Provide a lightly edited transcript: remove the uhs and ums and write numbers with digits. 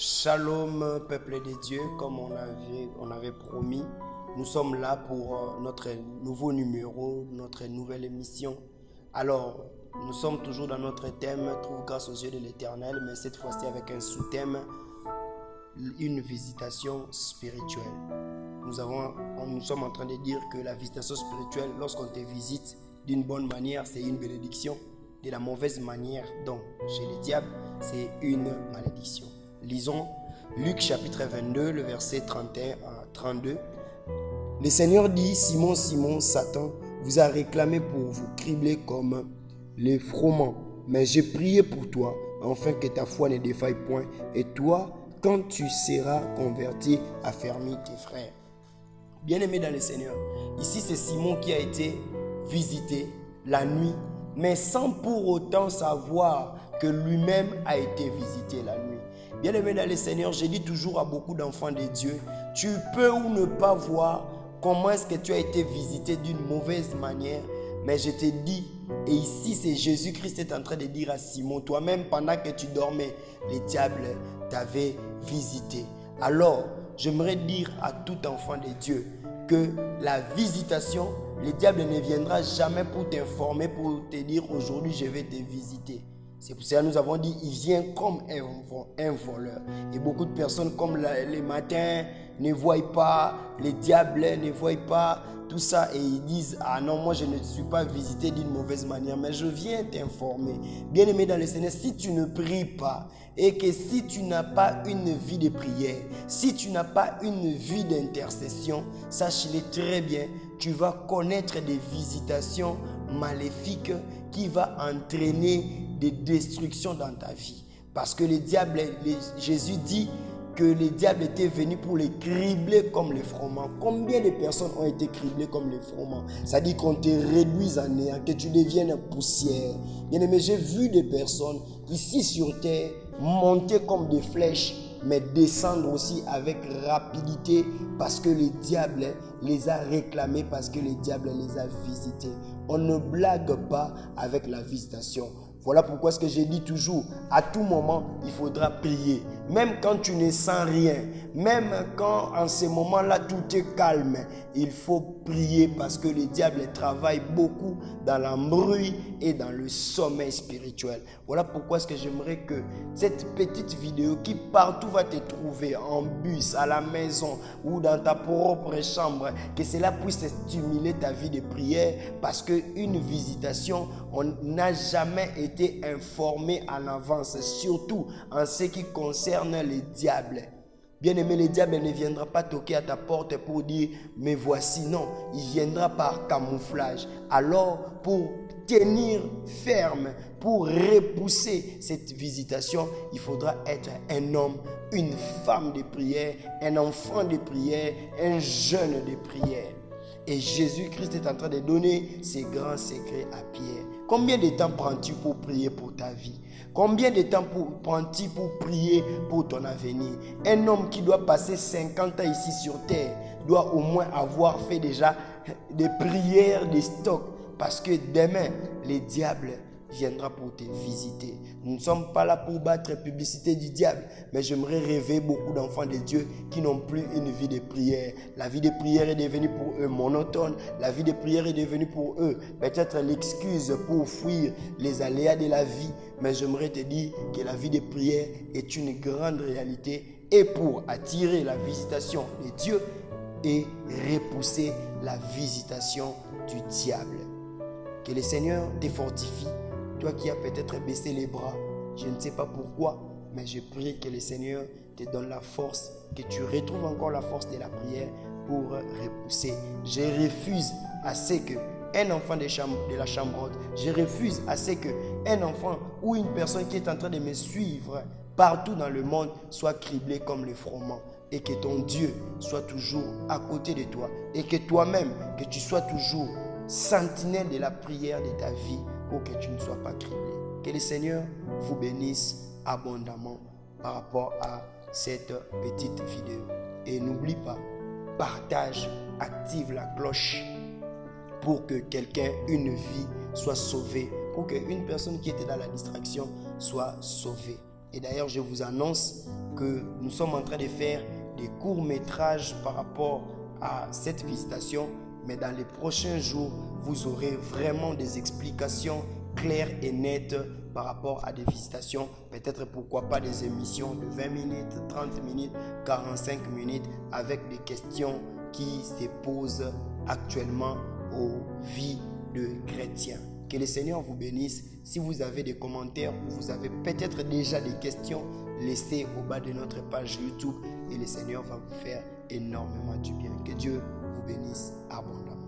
Shalom, peuple de Dieu, comme on avait promis, nous sommes là pour notre nouveau numéro, notre nouvelle émission. Alors, nous sommes toujours dans notre thème, trouve grâce aux yeux de l'Éternel, mais cette fois-ci avec un sous-thème, une visitation spirituelle. Nous sommes en train de dire que la visitation spirituelle, lorsqu'on te visite d'une bonne manière, c'est une bénédiction. De la mauvaise manière, donc chez les diables, c'est une malédiction. Lisons Luc chapitre 22, le verset 31 à 32. Le Seigneur dit, Simon, Simon, Satan vous a réclamé pour vous cribler comme les froment. Mais j'ai prié pour toi, afin que ta foi ne défaille point. Et toi, quand tu seras converti, affermis tes frères. Bien-aimé dans le Seigneur, ici c'est Simon qui a été visité la nuit, mais sans pour autant savoir que lui-même a été visité la nuit. Bien-aimé dans le Seigneur, je dis toujours à beaucoup d'enfants de Dieu, tu peux ou ne pas voir comment est-ce que tu as été visité d'une mauvaise manière, mais je te dis, et ici c'est Jésus-Christ est en train de dire à Simon, toi-même pendant que tu dormais, les diables t'avaient visité. Alors, j'aimerais dire à tout enfant de Dieu que la visitation, le diable ne viendra jamais pour t'informer, pour te dire aujourd'hui je vais te visiter. C'est pour ça que nous avons dit, il vient comme un voleur. Et beaucoup de personnes, comme les matins, ne voient pas, les diables ne voient pas tout ça. Et ils disent, ah non, moi je ne suis pas visité d'une mauvaise manière, mais je viens t'informer. Bien-aimé dans le Seigneur, si tu ne pries pas, et que si tu n'as pas une vie de prière, si tu n'as pas une vie d'intercession, sache-le très bien, tu vas connaître des visitations maléfiques qui vont entraîner des destructions dans ta vie. Parce que Jésus dit que les diables étaient venus pour les cribler comme les froment. Combien de personnes ont été criblées comme les froment? Ça dit qu'on te réduise en néant, que tu deviennes poussière. Bien-aimé, j'ai vu des personnes ici sur terre monter comme des flèches, mais descendre aussi avec rapidité parce que le diable les a réclamés, parce que le diable les a visités. On ne blague pas avec la visitation. Voilà pourquoi ce que j'ai dit toujours, à tout moment, il faudra prier. Même quand tu ne sens rien, même quand en ce moment-là tout est calme, il faut prier parce que le diable travaille beaucoup dans l'embrouille et dans le sommeil spirituel. Voilà pourquoi ce que j'aimerais que cette petite vidéo qui partout va te trouver, en bus, à la maison ou dans ta propre chambre, que cela puisse stimuler ta vie de prière parce qu'une visitation, on n'a jamais été informé en avance, surtout en ce qui concerne les diables. Bien-aimé, le diable ne viendra pas toquer à ta porte pour dire « me voici ». Non, il viendra par camouflage. Alors, pour tenir ferme, pour repousser cette visitation, il faudra être un homme, une femme de prière, un enfant de prière, un jeune de prière. Et Jésus-Christ est en train de donner ses grands secrets à Pierre. Combien de temps prends-tu pour prier pour ta vie? Combien de temps prends-tu pour prier pour ton avenir? Un homme qui doit passer 50 ans ici sur terre doit au moins avoir fait déjà des prières, des stocks. Parce que demain, les diables viendra pour te visiter. Nous ne sommes pas là pour battre publicité du diable, mais j'aimerais rêver beaucoup d'enfants de Dieu qui n'ont plus une vie de prière. La vie de prière est devenue pour eux monotone. La vie de prière est devenue pour eux peut-être l'excuse pour fuir les aléas de la vie. Mais j'aimerais te dire que la vie de prière est une grande réalité et pour attirer la visitation de Dieu et repousser la visitation du diable. Que le Seigneur te fortifie. Toi qui as peut-être baissé les bras, je ne sais pas pourquoi, mais je prie que le Seigneur te donne la force, que tu retrouves encore la force de la prière pour repousser. Je refuse à ce que un enfant de la chambre haute, je refuse à ce qu'un enfant ou une personne qui est en train de me suivre partout dans le monde soit criblé comme le froment. Et que ton Dieu soit toujours à côté de toi. Et que toi-même, que tu sois toujours sentinelle de la prière de ta vie pour que tu ne sois pas criblé. Que le Seigneur vous bénisse abondamment par rapport à cette petite vidéo. Et n'oublie pas, partage, active la cloche pour que quelqu'un, une vie soit sauvée, pour qu'une personne qui était dans la distraction soit sauvée. Et d'ailleurs, je vous annonce que nous sommes en train de faire des courts-métrages par rapport à cette visitation. Mais dans les prochains jours, vous aurez vraiment des explications claires et nettes par rapport à des visitations. Peut-être pourquoi pas des émissions de 20 minutes, 30 minutes, 45 minutes avec des questions qui se posent actuellement aux vies de chrétiens. Que le Seigneur vous bénisse. Si vous avez des commentaires ou vous avez peut-être déjà des questions, laissez au bas de notre page YouTube et le Seigneur va vous faire énormément du bien. Que Dieu vous bénisse abondamment.